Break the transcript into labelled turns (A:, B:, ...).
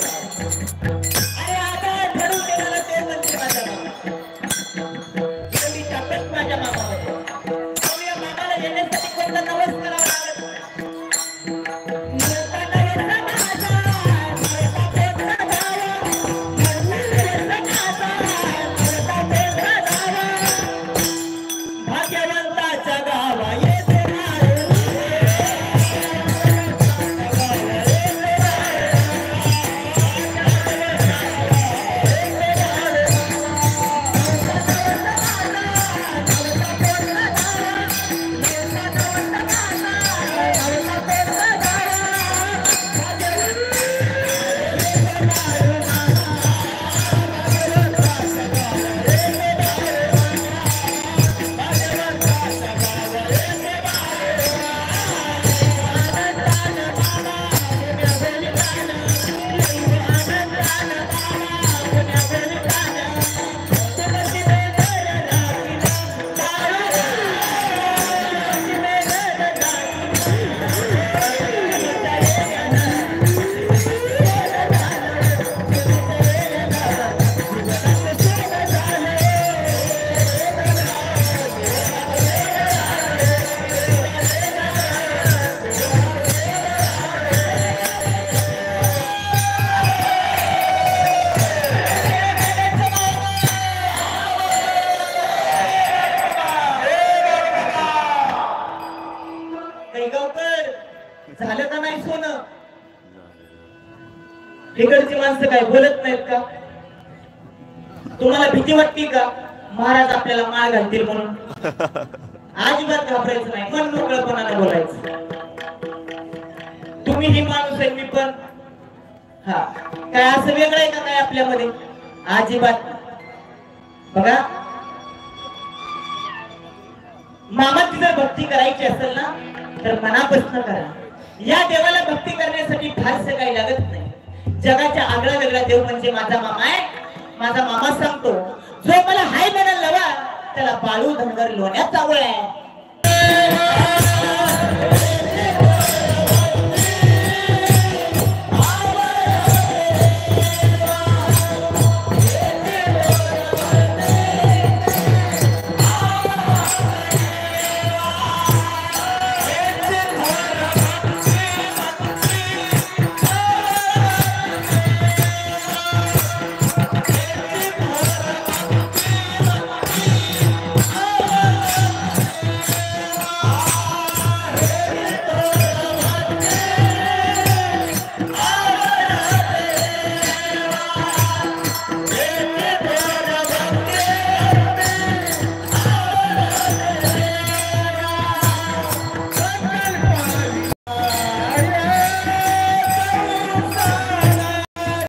A: अरे आता ठरवू केलं ते म्हणजे माझ्या मामा. मी टाकत माझ्या मामामध्ये. या मामाला येण्यासाठी कोणता नवस करावा लागत नाही. भाग्यवंताच्या गावा येते झालं का नाही सोनं. इकडची माणसं काय बोलत नाहीत का. तुम्हाला भीती वाटते का महाराज आपल्याला माळ घालतील म्हणून. अजिबात घाबरायचं नाही. मन मोकळपणाने बोलायचं. तुम्ही ही माणूस आहे मी पण. हा काय असं वेगळं आहे का काय आपल्यामध्ये. अजिबात. बघा मामाची जर भक्ती करायची असेल ना तर मनापासून करा. या देवाला भक्ती करण्यासाठी फारसं काही लागत नाही. जगाच्या आगळा वेगळा देव म्हणजे माझा मामा आहे. माझा मामा सांगतो जो मला हाय म्हणायला लावा त्याला बाळू धनगर लोण्यात चावळ आहे.